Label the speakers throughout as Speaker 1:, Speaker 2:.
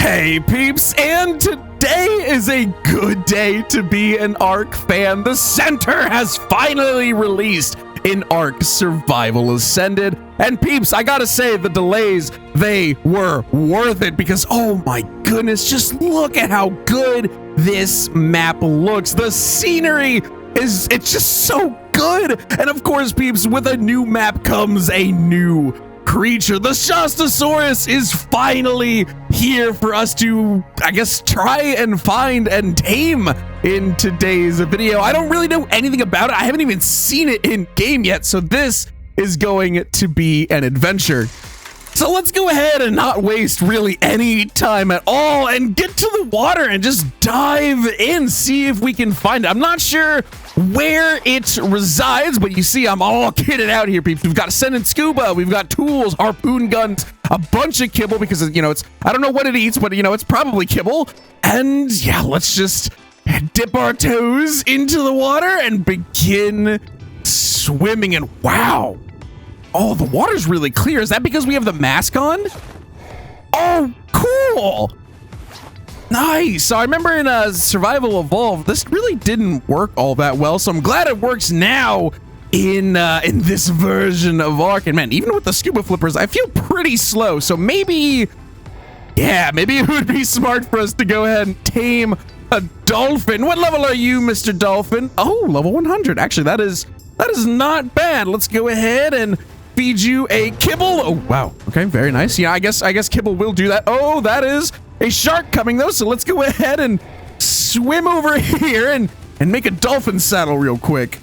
Speaker 1: Hey peeps, and today is a good day to be an ARK fan. The center has finally released in ARK Survival Ascended. And peeps, I gotta say, the delays, they were worth it because, oh my goodness, just look at how good this map looks. The scenery it's just so good. And of course, peeps, with a new map comes a new creature. The Shastasaurus is finally here for us to, I guess, try and find and tame in today's video. I don't really know anything about it. I haven't even seen it in game yet, so this is going to be an adventure. So let's go ahead and not waste really any time at all and get to the water and just dive in, see if we can find it. I'm not sure where it resides, but you see I'm all kitted out here, people. We've got Ascendant Scuba, we've got tools, harpoon guns, a bunch of kibble because, you know, I don't know what it eats, but, you know, it's probably kibble. And yeah, let's just dip our toes into the water and begin swimming. And wow. Oh, the water's really clear. Is that because we have the mask on? Oh, cool. Nice. So I remember in Survival Evolved, this really didn't work all that well. So I'm glad it works now in this version of ARK. And man, even with the scuba flippers, I feel pretty slow. So maybe, yeah, maybe it would be smart for us to go ahead and tame a dolphin. What level are you, Mr. Dolphin? Oh, level 100. Actually, that is not bad. Let's go ahead and feed you a kibble. Oh, wow. Okay, very nice. Yeah, I guess kibble will do that. Oh, that is a shark coming though. So let's go ahead and swim over here and make a dolphin saddle real quick.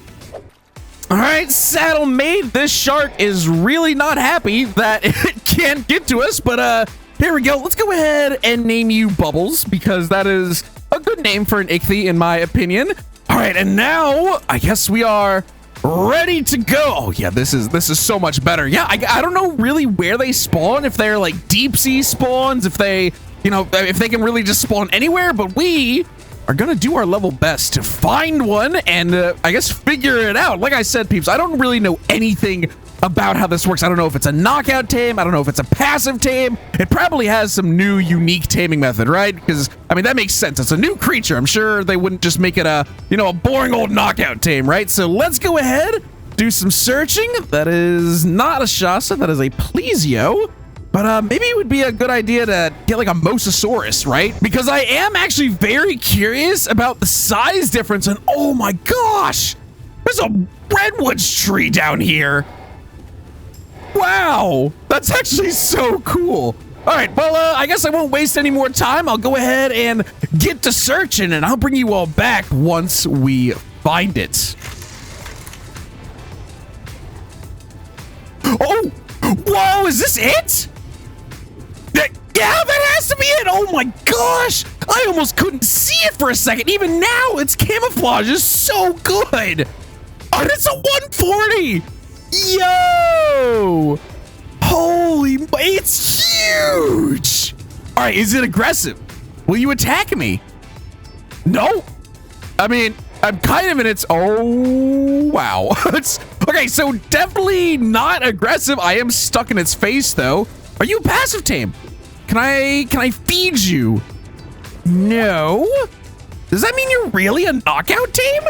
Speaker 1: All right, saddle made. This shark is really not happy that it can't get to us, but here we go. Let's go ahead and name you Bubbles because that is a good name for an ichthy in my opinion. All right, and now I guess we are ready to go. Oh yeah, this is so much better. Yeah, I don't know really where they spawn, if they're like deep sea spawns, if they, you know, if they can really just spawn anywhere, but we are gonna do our level best to find one and I guess figure it out. Like I said, peeps, I don't really know anything about how this works. I don't know if it's a knockout tame. I don't know if it's a passive tame. It probably has some new unique taming method, right? Because, I mean, that makes sense. It's a new creature. I'm sure they wouldn't just make it a, you know, a boring old knockout tame, right? So let's go ahead, do some searching. That is not a Shasta. That is a Plesio. But maybe it would be a good idea to get like a Mosasaurus, right? Because I am actually very curious about the size difference. And oh my gosh, there's a redwoods tree down here. Wow, that's actually so cool. All right, well, I guess I won't waste any more time. I'll go ahead and get to searching, and I'll bring you all back once we find it. Oh, whoa, is this it? Yeah, that has to be it. Oh my gosh, I almost couldn't see it for a second. Even now, its camouflage is so good. Oh, it's a 140. Yo! Holy, it's huge! All right, is it aggressive? Will you attack me? No. I mean, I'm kind of in its, oh, wow. Okay, so definitely not aggressive. I am stuck in its face though. Are you a passive tame? Can I feed you? No. Does that mean you're really a knockout tame?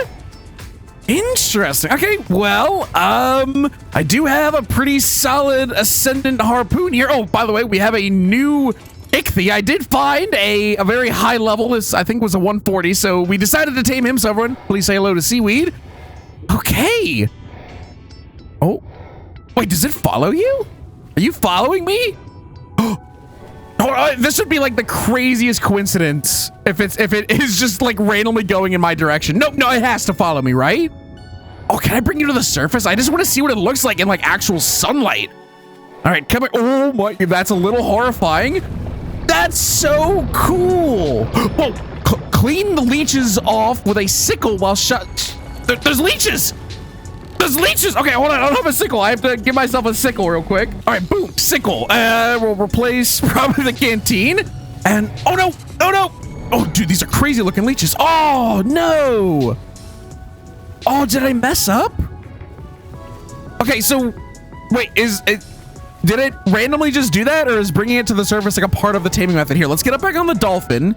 Speaker 1: Interesting. Okay, well, I do have a pretty solid Ascendant harpoon here. Oh, by the way, we have a new ichthy. I did find a very high level. This, I think, was a 140, so we decided to tame him. So everyone, please say hello to Seaweed. Okay. Oh, wait, does it follow you? Are you following me? Oh, this would be like the craziest coincidence if it is just like randomly going in my direction. Nope, no, it has to follow me, right? Oh, can I bring you to the surface? I just want to see what it looks like in like actual sunlight. All right, come here. Oh my, that's a little horrifying. That's so cool. Oh, clean the leeches off with a sickle while there's leeches. There's leeches. Okay, hold on. I don't have a sickle. I have to give myself a sickle real quick. All right, boom, sickle. We'll replace probably the canteen. And oh no, oh no. Oh, dude, these are crazy looking leeches. Oh no. Oh, did I mess up? Okay, so wait, is it? Did it randomly just do that, or is bringing it to the surface like a part of the taming method? Here, let's get up back on the dolphin.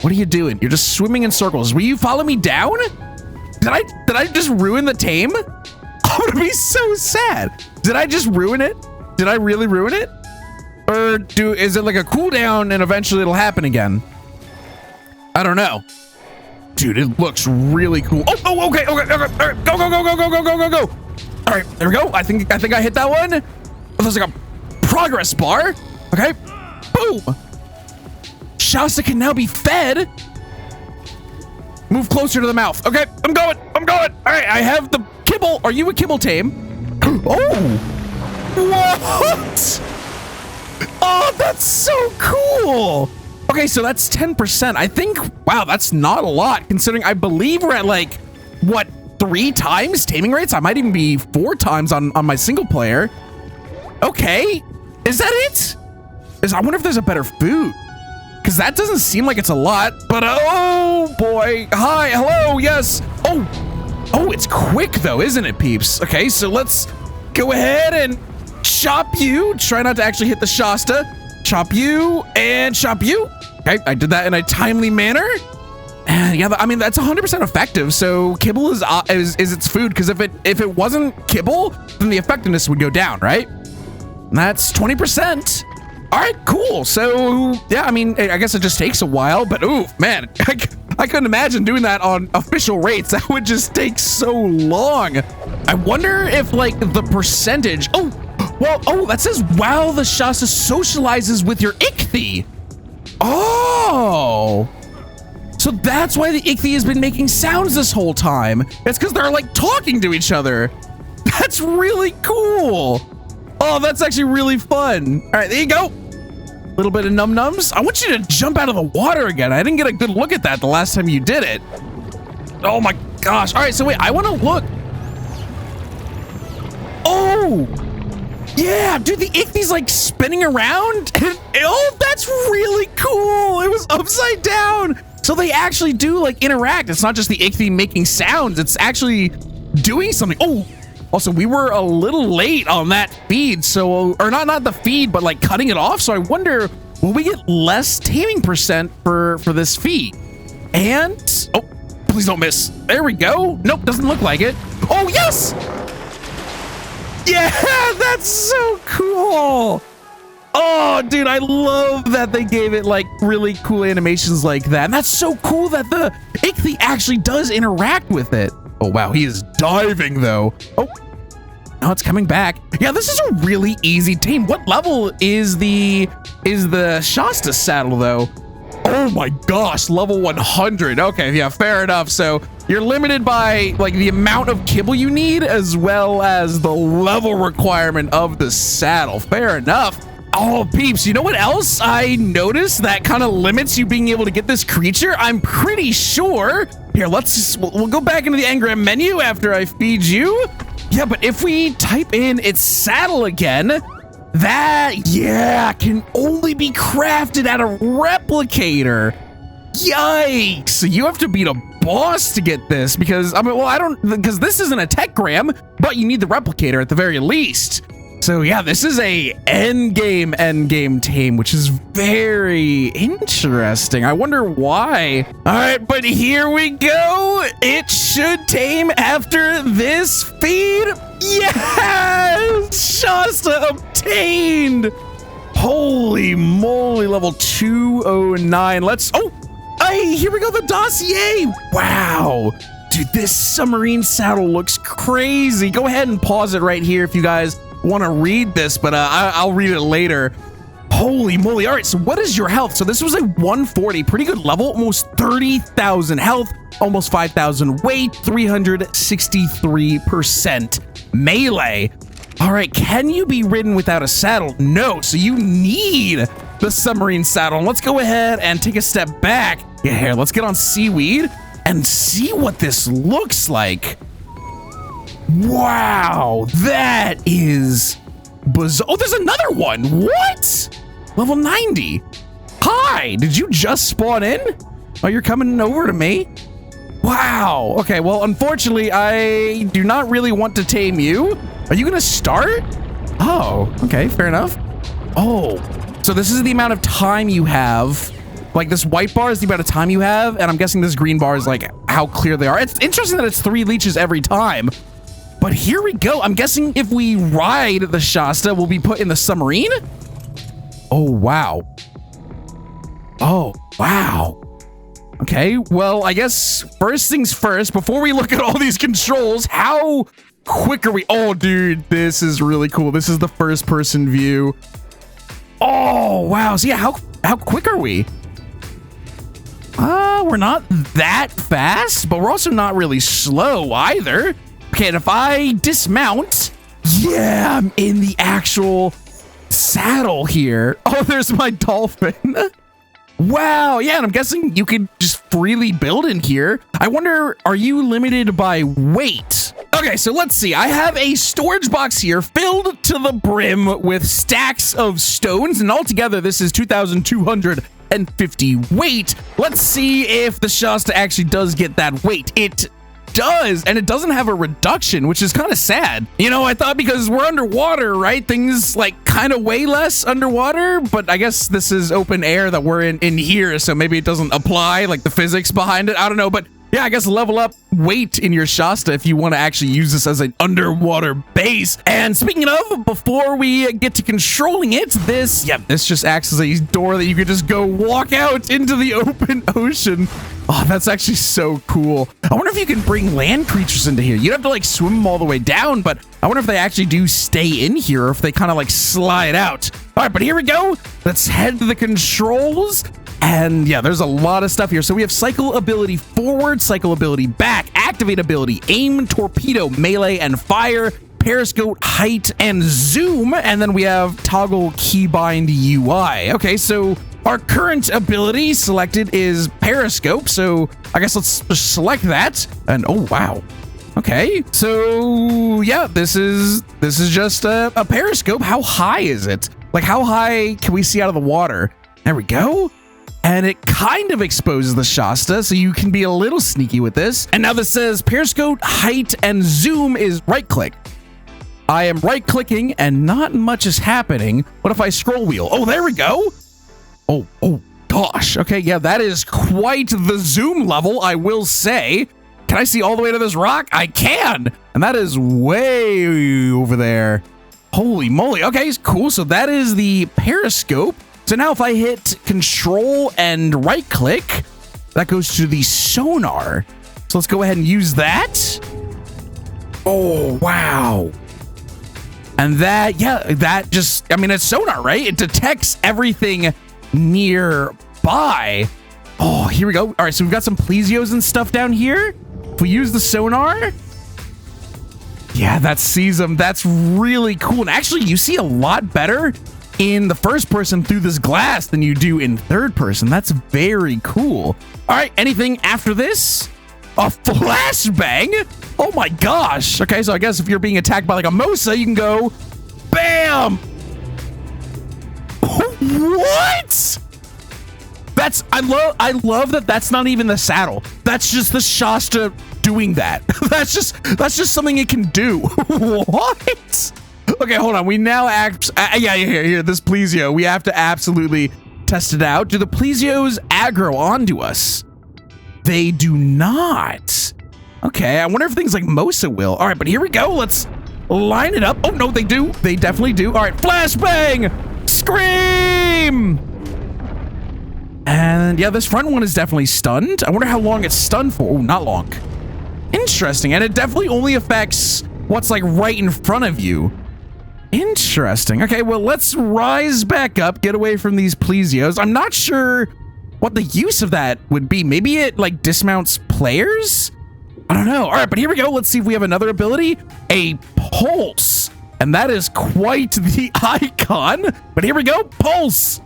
Speaker 1: What are you doing? You're just swimming in circles. Will you follow me down? Did I just ruin the tame? I'm gonna be so sad. Did I just ruin it? Did I really ruin it? Or is it like a cooldown and eventually it'll happen again? I don't know. Dude, it looks really cool. Oh, okay. All right, go. All right, there we go. I think I hit that one. Oh, there's like a progress bar. Okay, boom. Shasta can now be fed. Move closer to the mouth. Okay, I'm going. All right, I have the kibble. Are you a kibble tame? Oh, what? Oh, that's so cool. Okay, so that's 10%. I think, wow, that's not a lot considering I believe we're at like, what, 3 times taming rates? I might even be 4 times on my single player. Okay, is that it? I wonder if there's a better food, because that doesn't seem like it's a lot, but oh boy. Hi, hello, yes. Oh, it's quick though, isn't it, peeps? Okay, so let's go ahead and chop you. Try not to actually hit the Shasta. Chop you and chop you. Okay, I did that in a timely manner. And yeah, I mean, that's 100% effective. So kibble is its food, because if it wasn't kibble, then the effectiveness would go down, right? And that's 20%. All right, cool. So yeah, I mean, I guess it just takes a while, but ooh, man, I couldn't imagine doing that on official rates. That would just take so long. I wonder if like the percentage. Oh, that says while the Shasta socializes with your ichthy. Oh, so that's why the ichthy has been making sounds this whole time. It's because they're like talking to each other. That's really cool. Oh, that's actually really fun. All right, there you go. A little bit of num-nums. I want you to jump out of the water again. I didn't get a good look at that the last time you did it. Oh my gosh. All right, so wait, I want to look. Oh, yeah, dude, the ichthy's like spinning around. Oh, that's really cool. It was upside down. So they actually do like interact. It's not just the ichthy making sounds. It's actually doing something. Oh, also, we were a little late on that feed. So, or not the feed, but like cutting it off. So I wonder, will we get less taming percent for this feed? And, oh, please don't miss. There we go. Nope, doesn't look like it. Oh, yes. Yeah, that's so cool. Oh, dude, I love that they gave it like really cool animations like that. And that's so cool that the ichthy actually does interact with it. Oh, wow, he is diving though. Oh, now it's coming back. Yeah, this is a really easy tame. What level is the Shasta saddle though? Oh my gosh, level 100. Okay, yeah, fair enough. So you're limited by like the amount of kibble you need as well as the level requirement of the saddle. Fair enough. Oh, peeps, you know what else I noticed that kind of limits you being able to get this creature? I'm pretty sure. Here, we'll go back into the engram menu after I feed you. Yeah, but if we type in its saddle again, that, yeah, can only be crafted at a replicator. Yikes. So you have to beat a boss to get this because, I mean, well, because this isn't a techgram, but you need the replicator at the very least. So yeah, this is a endgame tame, which is very interesting. I wonder why. All right, but here we go. It should tame after this feed. Yes! Shasta obtained. Holy moly, level 209. Hey, here we go, the dossier. Wow. Dude, this submarine saddle looks crazy. Go ahead and pause it right here if you guys want to read this, but I'll read it later. Holy moly. All right, so what is your health? So this was a 140, pretty good level, almost 30,000 health, almost 5,000 weight, 363% melee. All right, can you be ridden without a saddle? No, so you need the submarine saddle. And let's go ahead and take a step back. Yeah, here, let's get on seaweed and see what this looks like. Wow, that is bizarre. Oh, there's another one. What? Level 90. Hi, did you just spawn in? Oh, you're coming over to me? Wow. Okay, well, unfortunately, I do not really want to tame you. Are you gonna start? Oh, okay, fair enough. Oh, so this is the amount of time you have. Like this white bar is the amount of time you have, and I'm guessing this green bar is like how clear they are. It's interesting that it's 3 leeches every time. But here we go. I'm guessing if we ride the Shasta, we'll be put in the submarine. Oh, wow. Oh, wow. Okay, well, I guess first things first, before we look at all these controls, how quick are we? Oh, dude, this is really cool. This is the first person view. Oh, wow. So yeah, how quick are we? We're not that fast, but we're also not really slow either. Okay, and if I dismount, yeah, I'm in the actual saddle here. Oh, there's my dolphin. Wow, yeah, and I'm guessing you could just freely build in here. I wonder, are you limited by weight? Okay, so let's see. I have a storage box here filled to the brim with stacks of stones, and altogether this is 2,250 weight. Let's see if the Shasta actually does get that weight. It does, and it doesn't have a reduction, which is kind of sad. You know, I thought because we're underwater, right, things like kind of weigh less underwater, but I guess this is open air that we're in here, so maybe it doesn't apply, like the physics behind it. I don't know, but yeah, I guess level up weight in your Shasta if you want to actually use this as an underwater base. And speaking of, before we get to controlling it, this just acts as a door that you could just go walk out into the open ocean. Oh, that's actually so cool. I wonder if you can bring land creatures into here. You'd have to like swim them all the way down, but I wonder if they actually do stay in here or if they kind of like slide out. All right, but here we go. Let's head to the controls. And yeah, there's a lot of stuff here. So we have cycle ability forward, cycle ability back, activate ability, aim, torpedo, melee, and fire, periscope, height, and zoom. And then we have toggle keybind UI. Okay, so our current ability selected is periscope. So I guess let's just select that. And oh, wow. Okay, so yeah, this is just a periscope. How high is it? Like how high can we see out of the water? There we go. And it kind of exposes the Shasta, so you can be a little sneaky with this. And now this says periscope, height, and zoom is right-click. I am right-clicking, and not much is happening. What if I scroll wheel? Oh, there we go. Oh, gosh. Okay, yeah, that is quite the zoom level, I will say. Can I see all the way to this rock? I can. And that is way over there. Holy moly. Okay, cool. So that is the periscope. So now if I hit control and right click, that goes to the sonar. So let's go ahead and use that. Oh, wow. And that, yeah, that just, I mean, it's sonar, right? It detects everything nearby. Oh, here we go. All right, so we've got some plesios and stuff down here. If we use the sonar, yeah, that sees them. That's really cool. And actually, you see a lot better in the first person through this glass than you do in third person. That's very cool. All right, anything after this? A flashbang? Oh my gosh. Okay, so I guess if you're being attacked by like a Mosa, you can go bam. What? That's, I love that that's not even the saddle. That's just the Shasta doing that. That's just something it can do. What? Okay, hold on. We now here, this plesio. We have to absolutely test it out. Do the plesios aggro onto us? They do not. Okay, I wonder if things like Mosa will. All right, but here we go. Let's line it up. Oh, no, they do. They definitely do. All right, flashbang! Scream! And yeah, this front one is definitely stunned. I wonder how long it's stunned for. Oh, not long. Interesting. And it definitely only affects what's like right in front of you. Interesting. Okay, well, let's rise back up, get away from these plesios. I'm not sure what the use of that would be. Maybe it like dismounts players? I don't know. All right, but here we go. Let's see if we have another ability. A pulse. And that is quite the icon. But here we go. Pulse.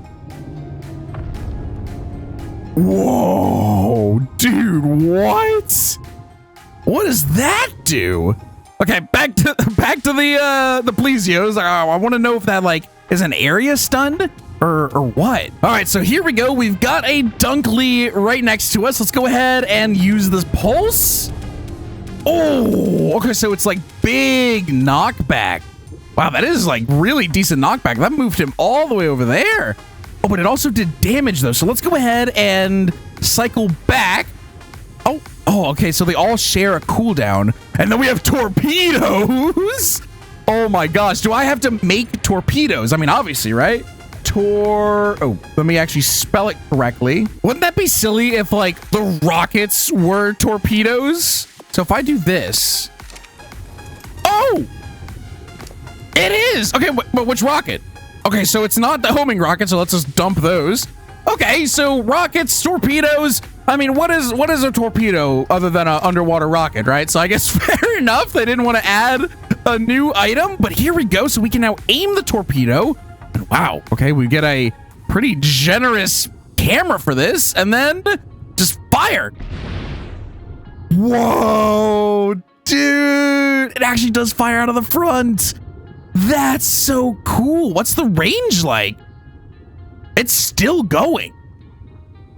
Speaker 1: Whoa, dude, what? What does that do? Okay, back to the plesios. I want to know if that like is an area stunned or what. All right, so here we go. We've got a Dunkley right next to us. Let's go ahead and use this pulse. Oh, okay, so it's like big knockback. Wow, that is like really decent knockback. That moved him all the way over there. Oh, but it also did damage though. So let's go ahead and cycle back. Oh, okay. So they all share a cooldown. And then we have torpedoes. Oh my gosh. Do I have to make torpedoes? I mean, obviously, right? Oh, let me actually spell it correctly. Wouldn't that be silly if like the rockets were torpedoes? So if I do this. Oh, it is. Okay, but which rocket? Okay, so it's not the homing rocket, so let's just dump those. Okay, so rockets, torpedoes. I mean, what is a torpedo other than an underwater rocket, right? So I guess fair enough. They didn't want to add a new item, but here we go. So we can now aim the torpedo. And wow, okay, we get a pretty generous camera for this, and then just fire. Whoa, dude. It actually does fire out of the front. That's so cool. What's the range like? It's still going.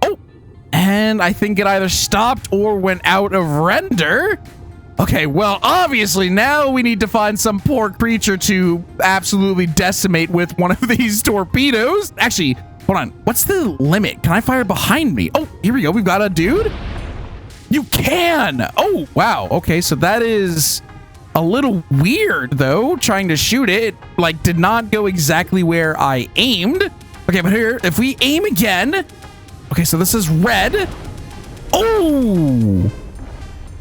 Speaker 1: Oh, and I think it either stopped or went out of render. Okay, well, obviously now we need to find some poor creature to absolutely decimate with one of these torpedoes. Actually, hold on. What's the limit? Can I fire behind me? Oh, here we go. We've got a dude. You can. Oh, wow. Okay, so that is a little weird, though, trying to shoot it. Like, did not go exactly where I aimed. Okay, but here, if we aim again. Okay, so this is red. Oh,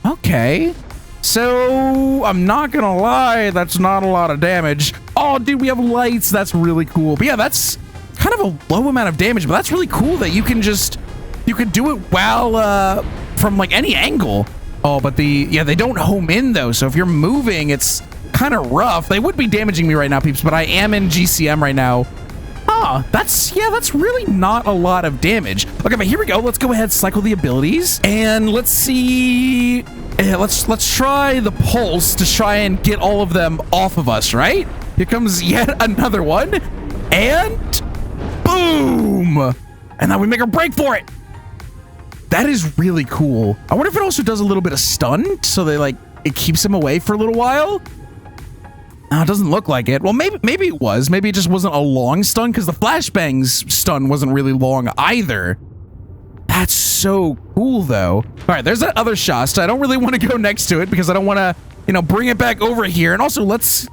Speaker 1: okay. So I'm not gonna lie, that's not a lot of damage. Oh, dude, we have lights. That's really cool. But yeah, that's kind of a low amount of damage, but that's really cool that you can do it while from like any angle. Oh, but they don't home in though. So if you're moving, it's kind of rough. They would be damaging me right now, peeps, but I am in GCM right now. Oh, that's really not a lot of damage. Okay, but here we go. Let's go ahead, cycle the abilities, and let's see. Let's try the pulse to try and get all of them off of us, right? Here comes yet another one, and boom! And now we make a break for it. That is really cool. I wonder if it also does a little bit of stun, so it keeps him away for a little while. No, it doesn't look like it. Well, maybe it was. Maybe it just wasn't a long stun, because the flashbang's stun wasn't really long either. That's so cool, though. All right, there's that other Shasta. I don't really want to go next to it because I don't want to, bring it back over here. And also,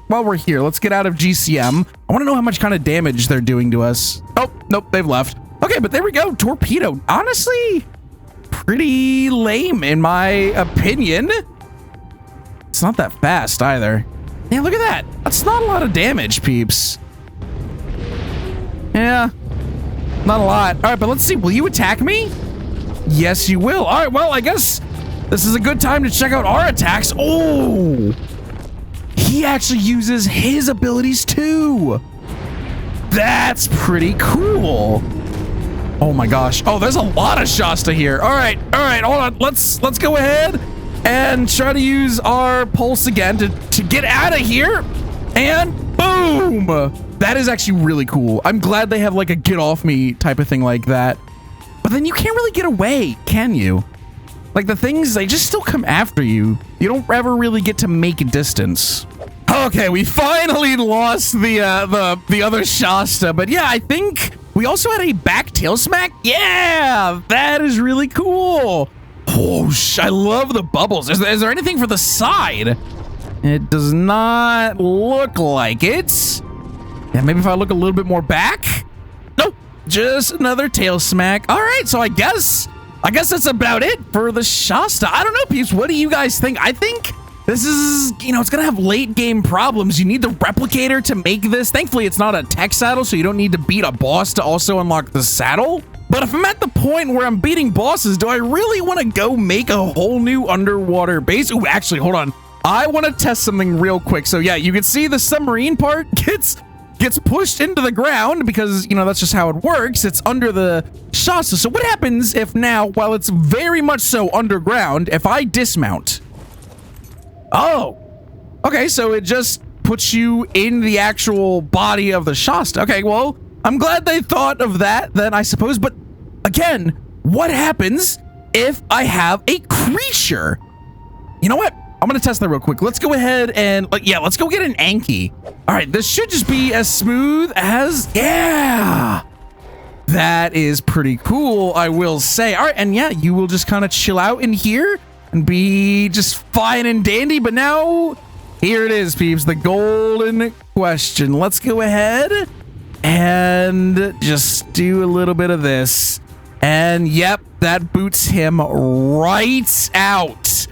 Speaker 1: while we're here, let's get out of GCM. I want to know how much kind of damage they're doing to us. Oh, nope, they've left. Okay, but there we go. Torpedo. Honestly, pretty lame in my opinion. It's not that fast either. Yeah, look at that. That's not a lot of damage, peeps. Yeah, not a lot. All right, but let's see. Will you attack me? Yes, you will. All right, well, I guess this is a good time to check out our attacks. Oh, he actually uses his abilities too. That's pretty cool. Oh my gosh. Oh, there's a lot of Shasta here. All right, hold on. Let's go ahead and try to use our pulse again to get out of here. And boom. That is actually really cool. I'm glad they have like a get off me type of thing like that. But then you can't really get away, can you? Like the things, they just still come after you. You don't ever really get to make a distance. Okay, we finally lost the other Shasta. But yeah, I think we also had a back tail smack. Yeah, that is really cool. Oh, I love the bubbles. Is there anything for the side? It does not look like it. Yeah, maybe if I look a little bit more back. Nope, just another tail smack. All right, so I guess that's about it for the Shasta. I don't know, peeps. What do you guys think? I think this is, it's gonna have late game problems. You need the replicator to make this. Thankfully, it's not a tech saddle, so you don't need to beat a boss to also unlock the saddle. But if I'm at the point where I'm beating bosses, do I really want to go make a whole new underwater base? Ooh, actually, hold on. I want to test something real quick. So yeah, you can see the submarine part gets pushed into the ground because, that's just how it works. It's under the Shasta. So what happens if now, while it's very much so underground, if I dismount? Oh, okay. So it just puts you in the actual body of the Shasta. Okay, well, I'm glad they thought of that then, I suppose. But again, what happens if I have a creature? You know what? I'm gonna test that real quick. Let's go ahead and yeah, let's go get an Anki. All right, this should just be as smooth as, yeah. That is pretty cool, I will say. All right, and yeah, you will just kind of chill out in here and be just fine and dandy. But now, here it is, peeps, the golden question. Let's go ahead and just do a little bit of this. And yep, that boots him right out.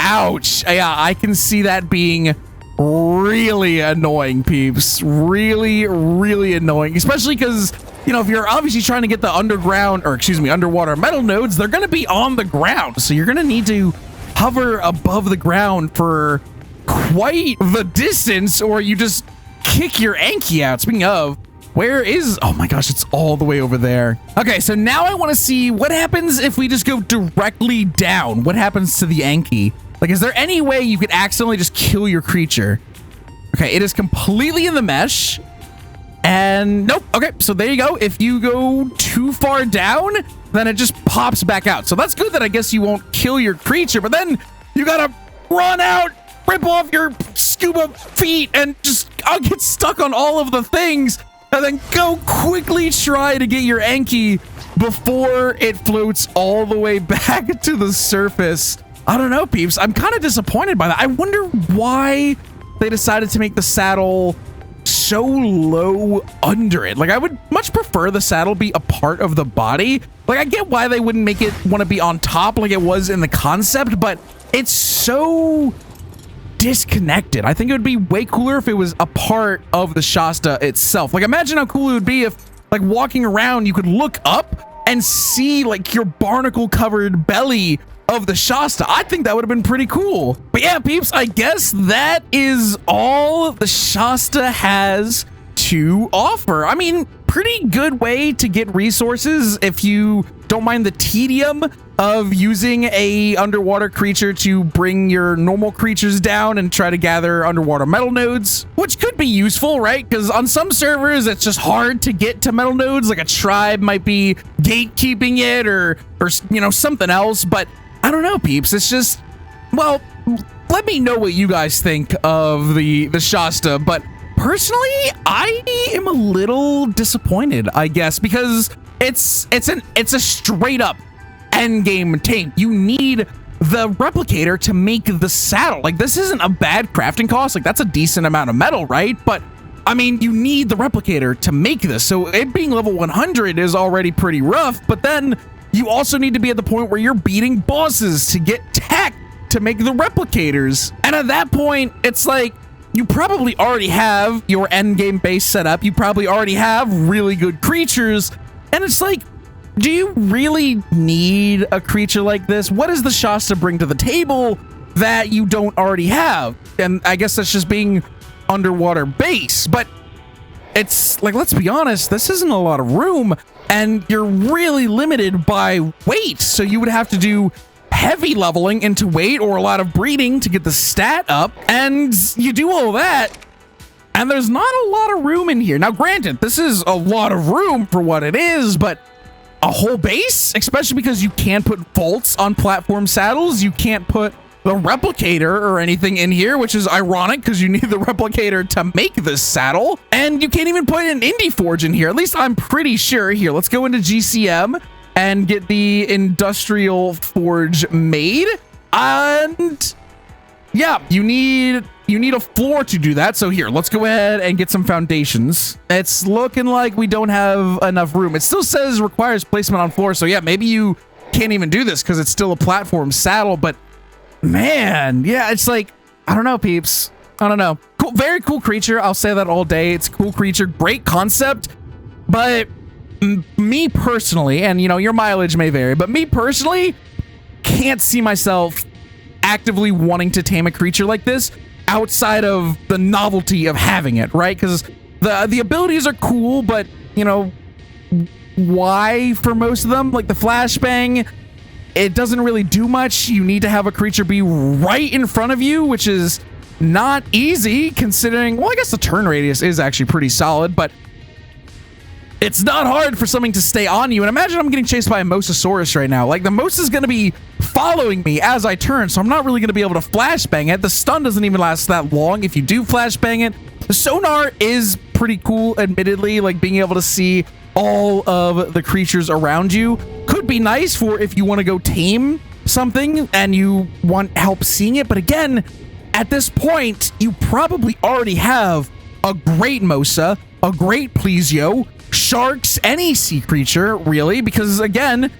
Speaker 1: Ouch. Yeah, I can see that being really annoying, peeps. Really, really annoying, especially because, you know, if you're obviously trying to get the underwater metal nodes, they're going to be on the ground. So you're going to need to hover above the ground for quite the distance, or you just kick your Anki out. Speaking of, where is, oh my gosh, it's all the way over there. Okay, so now I want to see what happens if we just go directly down. What happens to the Anki? Like, is there any way you could accidentally just kill your creature? Okay, it is completely in the mesh. And nope. Okay, so there you go. If you go too far down, then it just pops back out. So that's good that I guess you won't kill your creature, but then you gotta run out, rip off your scuba feet, and just get stuck on all of the things, and then go quickly try to get your Anki before it floats all the way back to the surface. I don't know, peeps. I'm kind of disappointed by that. I wonder why they decided to make the saddle so low under it. Like, I would much prefer the saddle be a part of the body. Like, I get why they wouldn't make it want to be on top like it was in the concept, but it's so disconnected. I think it would be way cooler if it was a part of the Shasta itself. Like, imagine how cool it would be if, like, walking around, you could look up and see, like, your barnacle covered belly of the Shasta. I think that would have been pretty cool. But yeah, peeps, I guess that is all the Shasta has to offer. I mean, pretty good way to get resources if you don't mind the tedium of using a underwater creature to bring your normal creatures down and try to gather underwater metal nodes, which could be useful, right? Because on some servers, it's just hard to get to metal nodes. Like, a tribe might be gatekeeping it or you know, something else. But I don't know, peeps. It's just, well, let me know what you guys think of the Shasta. But personally, I am a little disappointed, I guess, because it's a straight up end game tame. You need the replicator to make the saddle. Like, this isn't a bad crafting cost. Like, that's a decent amount of metal, right? But I mean, you need the replicator to make this. So it being level 100 is already pretty rough, but then you also need to be at the point where you're beating bosses to get tech to make the replicators. And at that point, it's like, you probably already have your end game base set up. You probably already have really good creatures. And it's like, do you really need a creature like this? What does the Shasta bring to the table that you don't already have? And I guess that's just being underwater base. But it's like, let's be honest, this isn't a lot of room. And you're really limited by weight. So you would have to do heavy leveling into weight or a lot of breeding to get the stat up. And you do all that, and there's not a lot of room in here. Now, granted, this is a lot of room for what it is, but a whole base, especially because you can't put vaults on platform saddles. You can't put the replicator or anything in here, which is ironic because you need the replicator to make this saddle. And you can't even put an indie forge in here. At least I'm pretty sure. Here, let's go into GCM and get the industrial forge made. And yeah, you need a floor to do that. So here, let's go ahead and get some foundations. It's looking like we don't have enough room. It still says requires placement on floor. So yeah, maybe you can't even do this because it's still a platform saddle. But man, yeah, it's like, I don't know, peeps. I don't know. Cool, very cool creature. I'll say that all day. It's a cool creature, great concept. But me personally, and you know, your mileage may vary, but me personally can't see myself actively wanting to tame a creature like this outside of the novelty of having it, right? Because the abilities are cool, but you know, why for most of them? Like the flashbang, it doesn't really do much. You need to have a creature be right in front of you, which is not easy considering, well, I guess the turn radius is actually pretty solid, but it's not hard for something to stay on you. And imagine I'm getting chased by a Mosasaurus right now. Like, the Mosa is going to be following me as I turn, so I'm not really going to be able to flashbang it. The stun doesn't even last that long if you do flashbang it. The sonar is pretty cool, admittedly. Like, being able to see all of the creatures around you could be nice for if you want to go tame something and you want help seeing it. But again, at this point, you probably already have a great Mosa, a great Plesio, sharks, any sea creature, really, because again,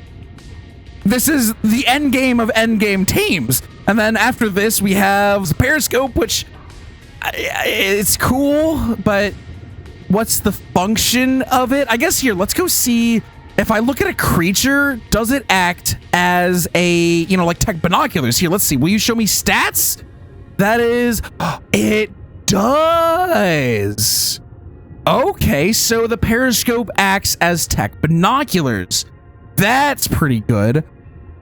Speaker 1: this is the end game of end game tames. And then after this, we have the Periscope, which it's cool, but what's the function of it? I guess here, let's go see if I look at a creature, does it act as a, you know, like tech binoculars? Here, let's see. Will you show me stats? That is, it does. Okay, so the Periscope acts as tech binoculars. That's pretty good.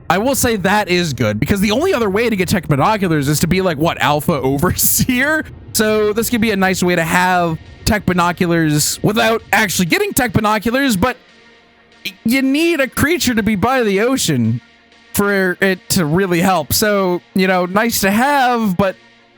Speaker 1: I will say that is good, because the only other way to get tech binoculars is to be like, what, Alpha Overseer? So this could be a nice way to have tech binoculars without actually getting tech binoculars, but you need a creature to be by the ocean for it to really help. So, you know, nice to have, but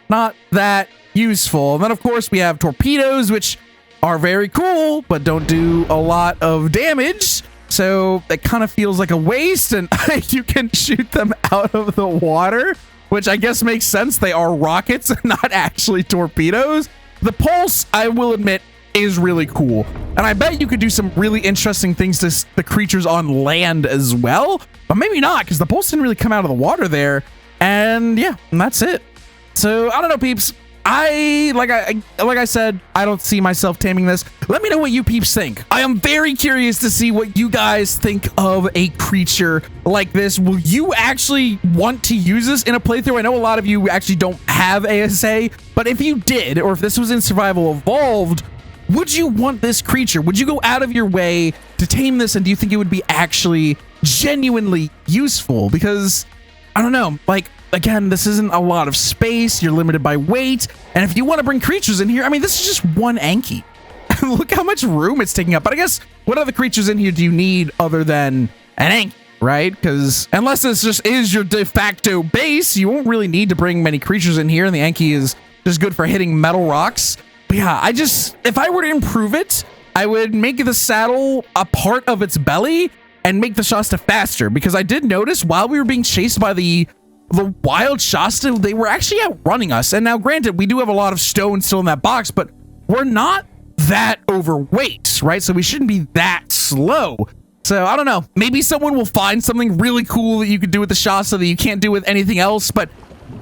Speaker 1: not that useful. And then, of course, we have torpedoes, which are very cool, but don't do a lot of damage. So it kind of feels like a waste, and you can shoot them out of the water, which I guess makes sense. They are rockets and not actually torpedoes. The pulse, I will admit, is really cool. And I bet you could do some really interesting things to the creatures on land as well, but maybe not, because the pulse didn't really come out of the water there. And yeah, and that's it. So I don't know, peeps. Like I said, I don't see myself taming this. Let me know what you peeps think. I am very curious to see what you guys think of a creature like this. Will you actually want to use this in a playthrough? I know a lot of you actually don't have ASA, but if you did, or if this was in Survival Evolved, would you want this creature? Would you go out of your way to tame this? And do you think it would be actually genuinely useful? Because I don't know, like, again, this isn't a lot of space. You're limited by weight. And if you want to bring creatures in here, I mean, this is just one Anki. Look how much room it's taking up. But I guess what other creatures in here do you need other than an Anki, right? Because unless this just is your de facto base, you won't really need to bring many creatures in here. And the Anki is just good for hitting metal rocks. But yeah, if I were to improve it, I would make the saddle a part of its belly and make the Shasta faster. Because I did notice while we were being chased by the wild Shasta, they were actually outrunning us. And now, granted, we do have a lot of stone still in that box, but we're not that overweight, right? So we shouldn't be that slow. So I don't know. Maybe someone will find something really cool that you could do with the Shasta that you can't do with anything else, but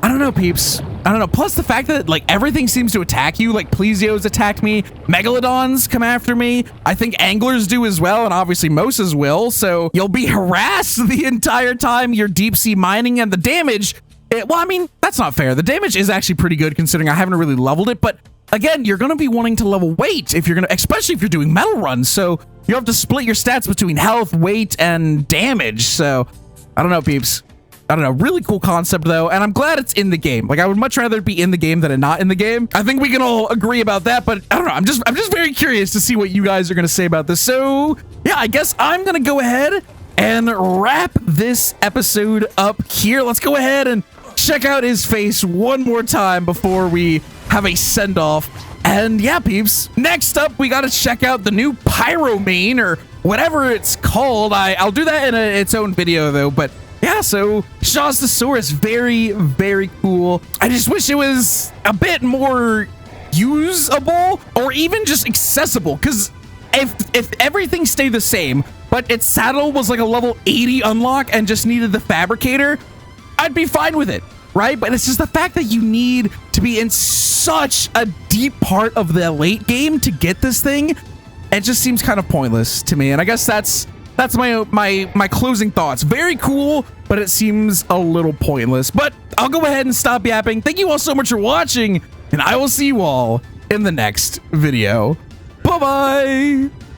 Speaker 1: I don't know, peeps. I don't know. Plus the fact that like everything seems to attack you, like Plesios attacked me, Megalodons come after me. I think anglers do as well, and obviously Mosas will. So you'll be harassed the entire time you're deep sea mining, and the damage, well, I mean, that's not fair. The damage is actually pretty good considering I haven't really leveled it, but again, you're going to be wanting to level weight if you're going to, especially if you're doing metal runs. So you have to split your stats between health, weight, and damage. So I don't know, peeps. I don't know. Really cool concept, though, and I'm glad it's in the game. Like, I would much rather be in the game than not in the game. I think we can all agree about that, but I don't know. I'm just very curious to see what you guys are going to say about this. So, yeah, I guess I'm going to go ahead and wrap this episode up here. Let's go ahead and check out his face one more time before we have a send-off. And yeah, peeps, next up, we got to check out the new Pyromane, or whatever it's called. I'll do that in its own video, though, but yeah, so Shastasaurus, very, very cool. I just wish it was a bit more usable or even just accessible, because if everything stayed the same, but its saddle was like a level 80 unlock and just needed the fabricator, I'd be fine with it, right? But it's just the fact that you need to be in such a deep part of the late game to get this thing, it just seems kind of pointless to me. And I guess that's my closing thoughts. Very cool, but it seems a little pointless. But I'll go ahead and stop yapping. Thank you all so much for watching, and I will see you all in the next video. Bye-bye!